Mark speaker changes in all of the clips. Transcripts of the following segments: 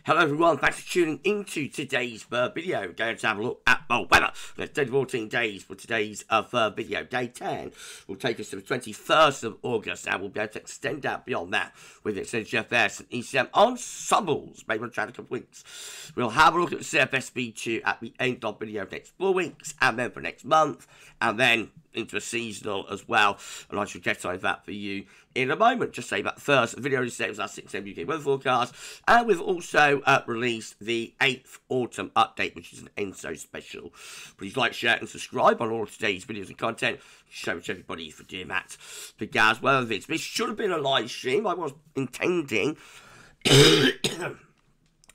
Speaker 1: Hello everyone, thanks for tuning into today's video. Going to have a look at the weather. There's 10 to 14 days for today's video. Day 10 will take us to the 21st of August, and we'll be able to extend out beyond that with extended GFS and ECM ensembles. Maybe we'll try in a couple of weeks. We'll have a look at the CFS V2 at the end of video next 4 weeks, and then for next month, and then into a seasonal as well, and I shall get on that for you in a moment. Just say that first, the video today was our 6 AM UK weather forecast, and we've also released the 8th autumn update, which is an ENSO special. Please like, share and subscribe on all of today's videos and content. Show it to everybody for doing that. The GavsWeatherVids. This should have been a live stream. I was intending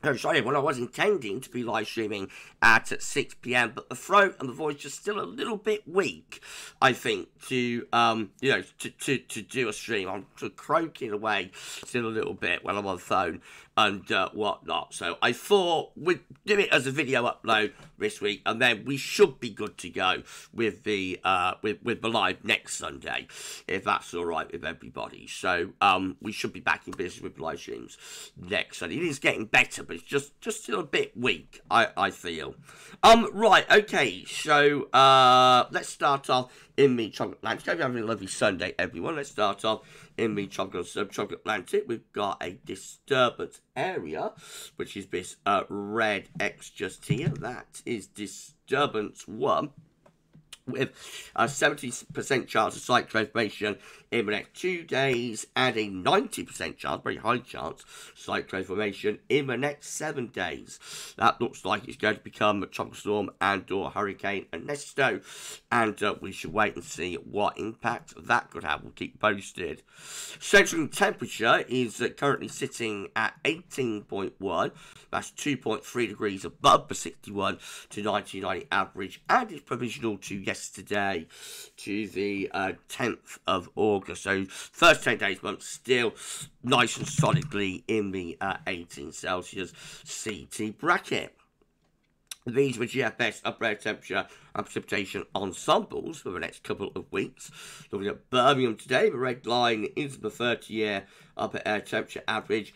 Speaker 1: when I was intending to be live streaming at 6 PM, but the throat and the voice just still a little bit weak, I think, to to do a stream. I'm sort of croaking away still a little bit when I'm on the phone and whatnot. So I thought we'd do it as a video upload this week, and then we should be good to go with the with the live next Sunday, if that's all right with everybody. So we should be back in business with live streams next Sunday. It is getting better, but it's just still a bit weak, I feel. Right, okay, so let's start off in the Tropical Atlantic. Hope you're having a lovely Sunday, everyone. Let's start off in the Tropical Atlantic. We've got a disturbance area, which is this red X just here. That is disturbance 1, with a 70% chance of cyclone formation in the next 2 days, and a 90% chance, very high chance, cyclone formation in the next 7 days. That looks like it's going to become a tropical storm and or hurricane Ernesto, and we should wait and see what impact that could have. We'll keep posted. Central temperature is currently sitting at 18.1. That's 2.3 degrees above the 61 to 1990 average, and it's provisional to yesterday, to the 10th of August. So first 10 days month still nice and solidly in the 18 Celsius CT bracket. These were GFS upper air temperature and precipitation ensembles for the next couple of weeks. Looking at Birmingham today, the red line is the 30-year upper air temperature average.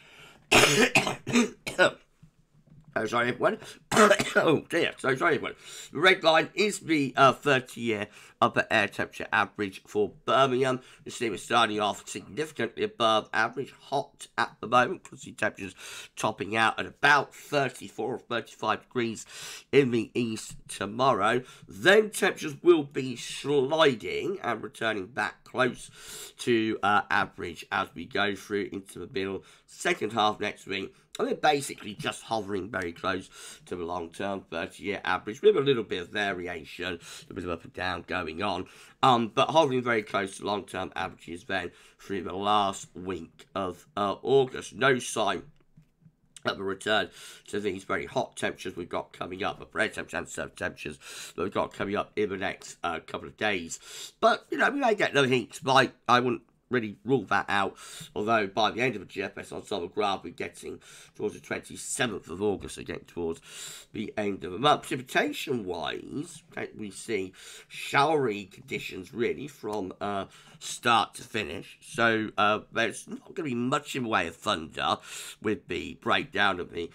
Speaker 1: Oh, sorry, everyone. Oh, dear. So sorry, everyone. The red line is the 30-year upper air temperature average for Birmingham. You see we're starting off significantly above average, hot at the moment. You can see temperatures topping out at about 34 or 35 degrees in the east tomorrow. Then temperatures will be sliding and returning back close to average as we go through into the middle second half next week. And they're basically just hovering very close to the long-term 30-year average, with a little bit of variation, a bit of up and down going on, but hovering very close to long-term averages then through the last week of August. No sign of a return to these very hot temperatures we've got coming up, the air temperature and surface temperatures that we've got coming up in the next couple of days. But, we may get no heat spike. I wouldn't really rule that out, although by the end of the GFS ensemble graph we're getting towards the 27th of August, so getting towards the end of the month. Precipitation wise, we see showery conditions really from start to finish, so there's not going to be much in the way of thunder with the breakdown of the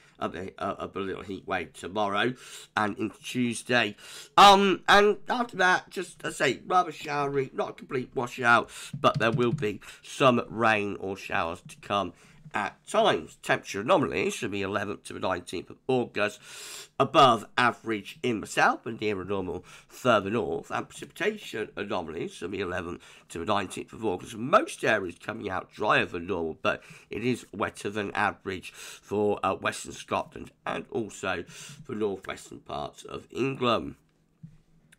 Speaker 1: little heat wave tomorrow and into Tuesday, and after that, just as I say, rather showery, not a complete washout, but there will be some rain or showers to come at times. Temperature anomalies should be 11th to the 19th of August, above average in the south and near a normal further north, and precipitation anomalies should be 11th to the 19th of August. Most areas coming out drier than normal, but it is wetter than average for western Scotland and also for northwestern parts of England.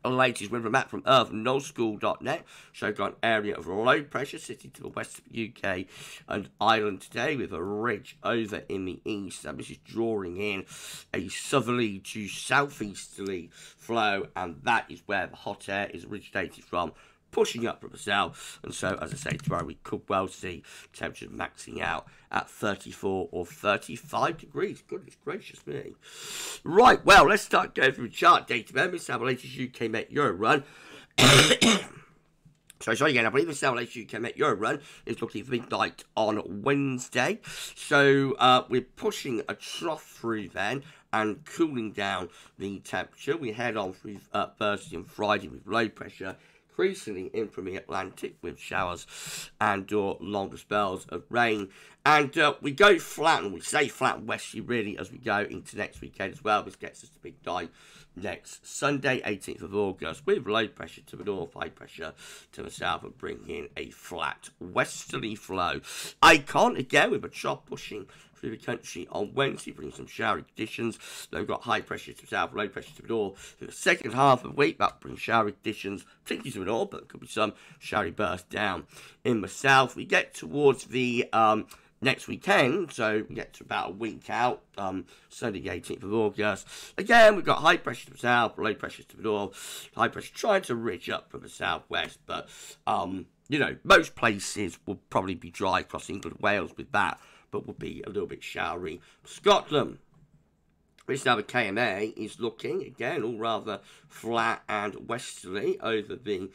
Speaker 1: The latest weather map from earth.nullschool.net showing an area of low pressure sitting to the west of the UK and Ireland today, with a ridge over in the east, and this is drawing in a southerly to southeasterly flow, and that is where the hot air is originated from, pushing up from the south. And so, as I say, tomorrow we could well see temperatures maxing out at 34 or 35 degrees. Goodness gracious me. Right, well, let's start going through chart data then. Let's have the latest UK Met Euro run. So again, I believe the Westerlies UK Met Euro run is looking for midnight on Wednesday. So we're pushing a trough through then and cooling down the temperature. We head on through Thursday and Friday with low pressure increasingly in from the Atlantic with showers and or longer spells of rain. And we go flat, and we stay flat and westerly really as we go into next weekend as well. This gets us to big night next Sunday, 18th of August, with low pressure to the north, high pressure to the south, and bring in a flat westerly flow. I can't again with a chop pushing through the country on Wednesday, bring some showery conditions. Then we've got high pressure to the south, low pressure to the north. For the second half of the week, that brings showery conditions, particularly to the north, but there could be some showery bursts down in the south. We get towards the next weekend, so we get to about a week out, Sunday the 18th of August. Again, we've got high pressure to the south, low pressure to the north, high pressure trying to ridge up from the southwest, but, you know, most places will probably be dry across England and Wales with that, but will be a little bit showery. Scotland, this now the KMA is looking, again, all rather flat and westerly over the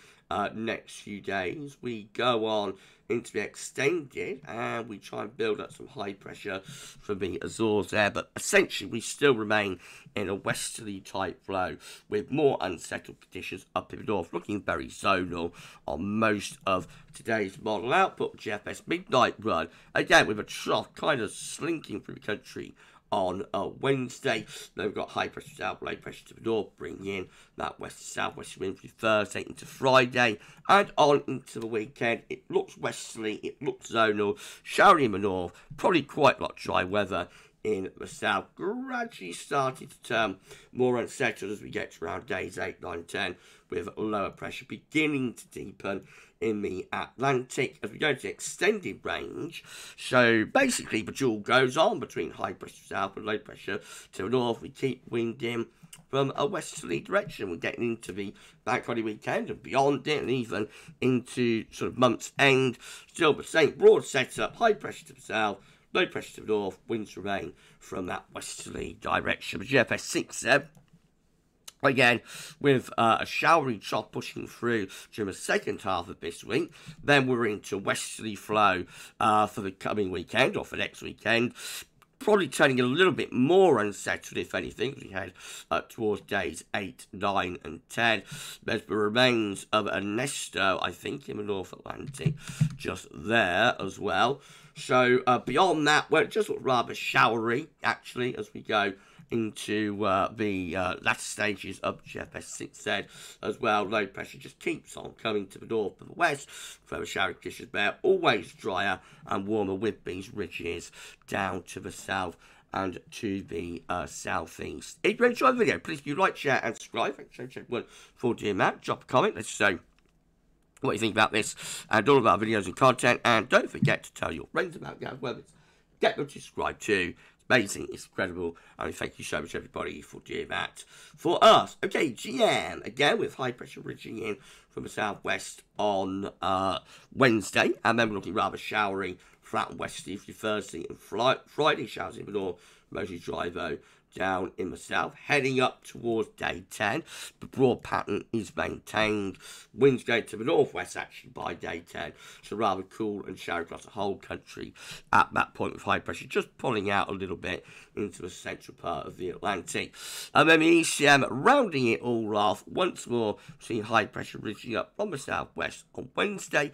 Speaker 1: next few days. We go on into the extended and we try and build up some high pressure from the Azores there, but essentially we still remain in a westerly type flow with more unsettled conditions up in the north, looking very zonal on most of today's model output. GFS midnight run, again with a trough kind of slinking through the country on Wednesday. Then we've got high pressure south, low pressure to the north, bringing in that west-southwest wind through Thursday into Friday and on into the weekend. It looks westerly, it looks zonal, showery in the north, probably quite a lot of dry weather in the south, gradually starting to turn more unsettled as we get to around days 8, 9, 10, with lower pressure beginning to deepen in the Atlantic as we go to the extended range. So basically the duel goes on between high pressure south and low pressure to the north. We keep wind in from a westerly direction. We're getting into the bank holiday weekend and beyond it, and even into sort of month's end. Still the same broad setup, high pressure to the south, low pressure to the north, winds remain from that westerly direction. The GFS 6 again, with a showery trough pushing through during the second half of this week. Then we're into westerly flow for the coming weekend, or for next weekend. Probably turning a little bit more unsettled, if anything, as we head towards days 8, 9, and 10. There's the remains of a nesto, I think, in the North Atlantic, just there as well. So beyond that, well, it just looks rather showery, actually, as we go into the latter stages of GFS 6Z as well. Low pressure just keeps on coming to the north and the west. Further showery conditions there, always drier and warmer with these ridges down to the south and to the southeast. If you enjoyed the video, please do like, share, and subscribe. Thanks so much for doing that. Drop a comment. Let's know what you think about this and all of our videos and content. And don't forget to tell your friends about GavsWeatherVids. Get them to subscribe too. Amazing, it's incredible, and thank you so much everybody for doing that for us. Okay, GM, again with high pressure ridging in from the southwest on Wednesday, and then we're looking rather showery, flat and westerly for Thursday and Friday, showers in the north, mostly dry though, down in the south, heading up towards day 10. The broad pattern is maintained. Winds going to the northwest actually by day 10, so rather cool and showery across the whole country at that point with high pressure just pulling out a little bit into the central part of the Atlantic. And then the ECM rounding it all off once more, seeing high pressure ridging up from the southwest on Wednesday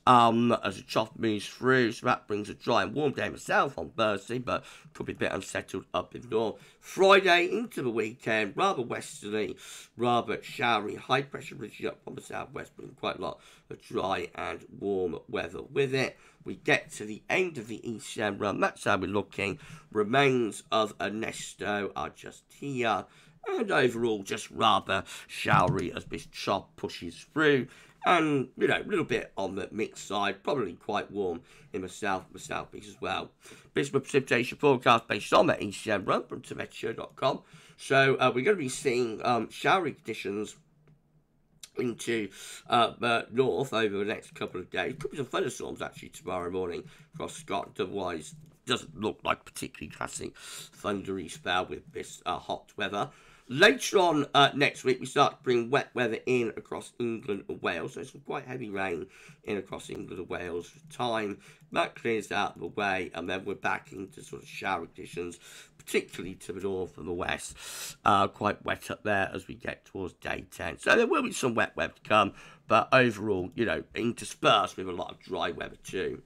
Speaker 1: as the trough moves through, so that brings a dry and warm day in the south on Thursday, but could be a bit unsettled up in the north. Friday into the weekend, rather westerly, rather showery, high pressure ridging up from the southwest, bringing quite a lot of dry and warm weather with it. We get to the end of the ECM run, that's how we're looking. Remains of a nesto are just here, and overall just rather showery as this chop pushes through. And, you know, a little bit on the mixed side, probably quite warm in the south and the southeast as well. This is a precipitation forecast based on that ECM run from meteo.com. So we're going to be seeing showery conditions into north over the next couple of days. Could be some thunderstorms actually tomorrow morning across Scotland. Otherwise, doesn't look like particularly classic thundery spell with this hot weather. Later on next week, we start to bring wet weather in across England and Wales. So some quite heavy rain in across England and Wales for time. That clears out of the way, and then we're back into sort of shower conditions, particularly to the north and the west. Quite wet up there as we get towards day 10. So there will be some wet weather to come, but overall, you know, interspersed with a lot of dry weather too.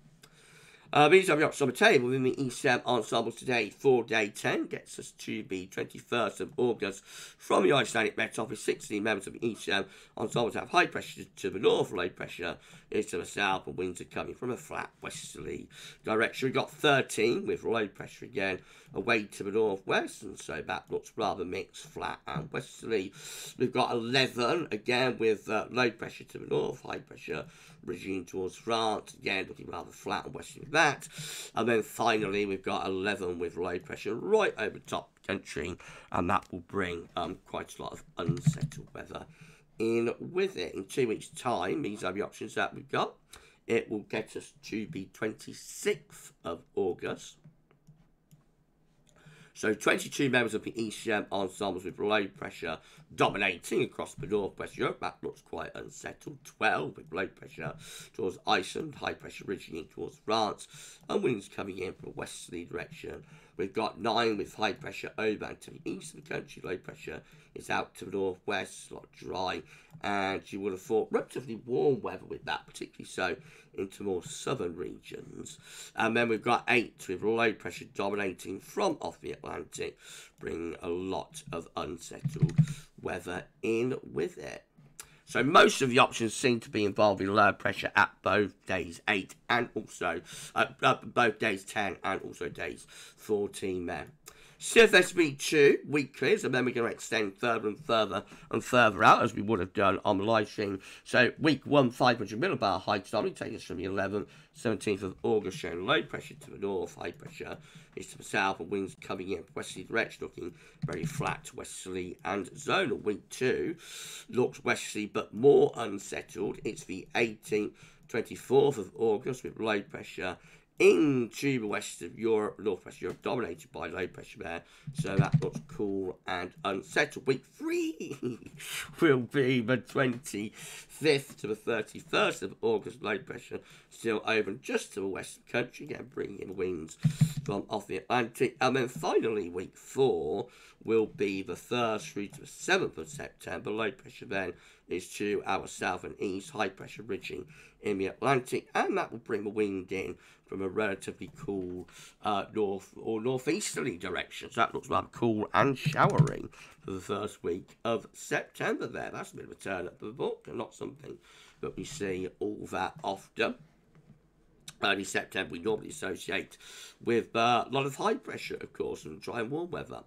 Speaker 1: These are the options on the table within the ECM ensembles today for day 10. Gets us to the 21st of August. From the Icelandic Met Office, 16 members of the ECM ensembles have high pressure to the north, low pressure is to the south, and winds are coming from a flat westerly direction. We've got 13 with low pressure again away to the northwest, and so that looks rather mixed, flat and westerly. We've got 11 again with low pressure to the north, high pressure regime towards France, again looking rather flat and westerly with that. And then finally we've got 11 with low pressure right over top the country, and that will bring quite a lot of unsettled weather in with it. In 2 weeks' time, these are the options that we've got. It will get us to the 26th of August. So 22 members of the ECM ensembles with low pressure dominating across the northwest Europe. That looks quite unsettled. 12 with low pressure towards Iceland, high pressure originating towards France, and winds coming in from a westerly direction. We've got 9 with high pressure over and to the east of the country. Low pressure is out to the northwest, a lot dry, and you would have thought relatively warm weather with that, particularly so into more southern regions. And then we've got 8 with low pressure dominating from off the Atlantic, bringing a lot of unsettled weather in with it. So most of the options seem to be involving low pressure at both days 8 and also both days 10 and also days 14 there. CFSV2 weeklies, and then we're going to extend further and further and further out as we would have done on the live stream. So week 1, 500 millibar high tsunami, take us from the 11th, 17th of August, showing low pressure to the north, high pressure is to the south, and winds coming in westerly direction, looking very flat, westerly and zonal. Week 2 looks westerly but more unsettled. It's the 18th, 24th of August with low pressure into the west of Europe, northwest Europe, dominated by low pressure there. So that looks cool and unsettled. Week 3 will be the 25th to the 31st of August. Low pressure still over just to the west of the country, again bringing in winds from off the Atlantic. And then finally, week 4 will be the 3rd through to the 7th of September. Low pressure then is to our south and east, high pressure ridging in the Atlantic, and that will bring the wind in from a relatively cool north or northeasterly direction. So that looks rather cool and showery for the first week of September there. That's a bit of a turn up of the book, and not something that we see all that often. Early September we normally associate with a lot of high pressure, of course, and dry and warm weather.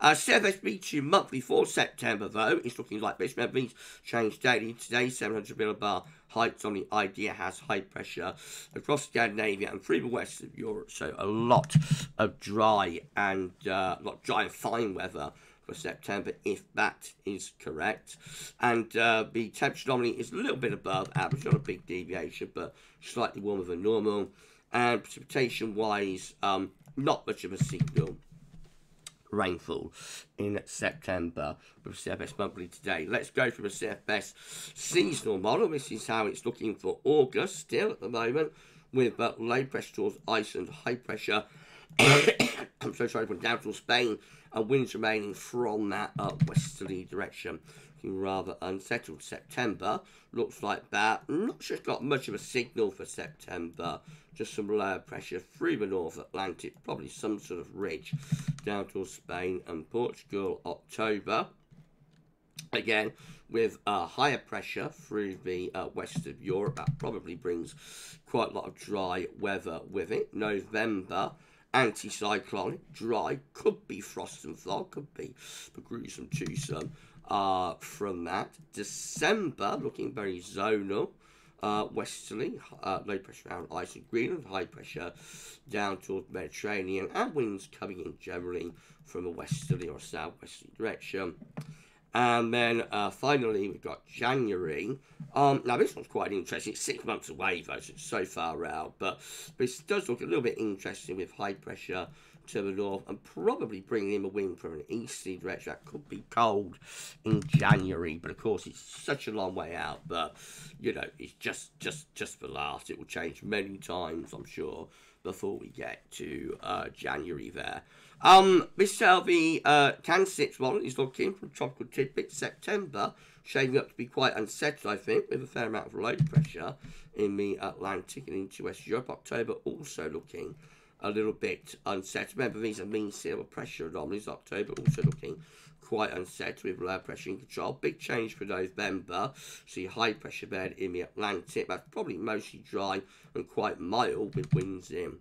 Speaker 1: CFSB2 monthly for September, though, is looking like this. Remember, these change daily. Today, 700 millibar heights on the idea has high pressure across Scandinavia and through the west of Europe. So a lot of dry and fine weather for September, if that is correct. And the temperature anomaly is a little bit above average, not a big deviation, but slightly warmer than normal. And precipitation-wise, not much of a signal rainfall in September with CFS monthly today. Let's go through the CFS seasonal model. This is how it's looking for August still at the moment, with low pressure towards Iceland, high pressure I'm so sorry, down towards Spain, and winds remaining from that westerly direction. Looking rather unsettled. September looks like that. Not sure it's got much of a signal for September. Just some lower pressure through the North Atlantic, probably some sort of ridge down towards Spain and Portugal. October, again, with higher pressure through the west of Europe. That probably brings quite a lot of dry weather with it. November, anticyclonic, dry, could be frost and fog, could be the gruesome twosome from that. December, looking very zonal. Westerly, low pressure around Iceland, Greenland, high pressure down towards the Mediterranean, and winds coming in generally from a westerly or southwesterly direction. And then finally we've got January. Now this one's quite interesting. It's 6 months away though, so it's so far out, but this does look a little bit interesting with high pressure to the north, and probably bringing in a wind from an easterly direction. That could be cold in January, but of course it's such a long way out. But you know, it's just the last. It will change many times, I'm sure, before we get to January there. This the Kansas one is looking from tropical tidbits. September shaping up to be quite unsettled, I think, with a fair amount of low pressure in the Atlantic and into West Europe. October also looking a little bit unsettled. Remember, these are mean sea level pressure anomalies. October also looking quite unsettled with low pressure in control. Big change for November. See high pressure bed in the Atlantic. That's probably mostly dry and quite mild with winds in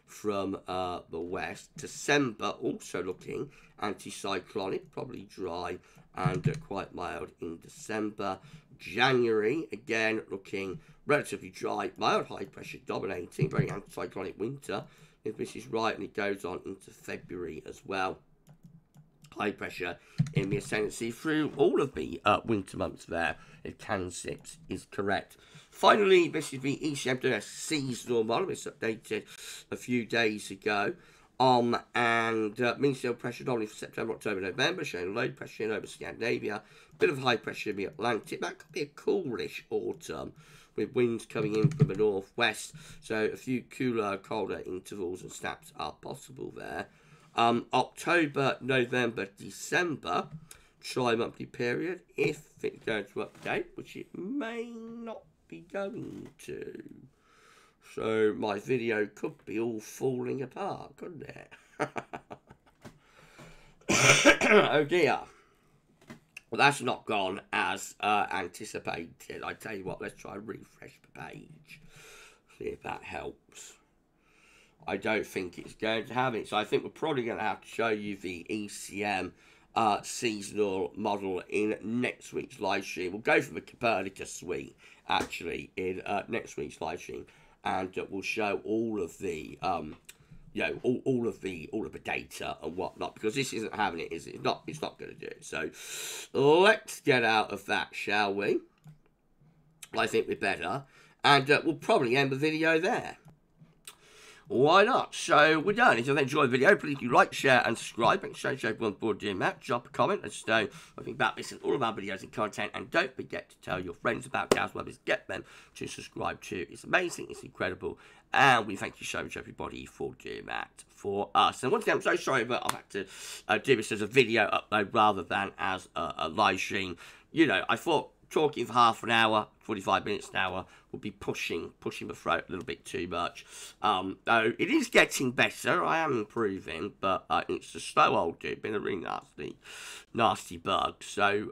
Speaker 1: from the west. December also looking anticyclonic, probably dry and quite mild in December. January again looking relatively dry, mild high pressure dominating, very anticyclonic winter if this is right, and it goes on into February as well. High pressure in the ascendancy through all of the winter months there, if Kansas is correct. Finally, this is the ECM doing a seasonal model. It's updated a few days ago. And mean sea level pressure normally for September, October, November, showing low pressure in over Scandinavia. Bit of high pressure in the Atlantic. That could be a coolish autumn with winds coming in from the northwest. So a few cooler, colder intervals and snaps are possible there. October, November, December, tri-monthly period, if it's going to update, which it may not be going to. So my video could be all falling apart, couldn't it? Oh dear. Well, that's not gone as anticipated. I tell you what, let's try and refresh the page. See if that helps. I don't think it's going to have it. So I think we're probably going to have to show you the ECM seasonal model in next week's live stream. We'll go for the Copernicus suite, actually, in next week's live stream. And we'll show all of the, you know, all of the data and whatnot, because this isn't having it, is it? It's not going to do it. So let's get out of that, shall we? I think we're better, and we'll probably end the video there. Why not? So we're done. If you've enjoyed the video, please do like, share, and subscribe. Make sure everyone's bored doing that. Drop a comment and just know I think about this and all of our videos and content. And don't forget to tell your friends about GavsWeatherVids. Get them to subscribe too. It's amazing. It's incredible. And we thank you so much, everybody, for doing that for us. And once again, I'm so sorry, but I've had to do this as a video upload rather than as a live stream. You know, I thought talking for half an hour, 45 minutes an hour, would be pushing the throat a little bit too much. Though it is getting better, I am improving, but it's a slow old dude, been a really nasty bug. So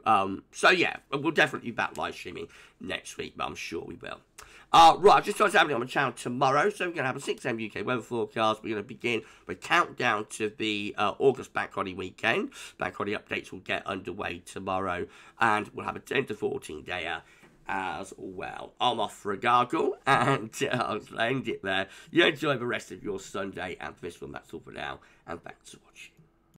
Speaker 1: yeah, we'll definitely be back live streaming next week, but I'm sure we will. Right, I've just started having it on my channel tomorrow, so we're going to have a 6 AM UK weather forecast. We're going to begin the countdown to the August bank holiday weekend. Bank holiday updates will get underway tomorrow, and we'll have a 10 to 14 dayer as well. I'm off for a gargle, and I'll end it there. You enjoy the rest of your Sunday, and for this one, that's all for now, and thanks for watching.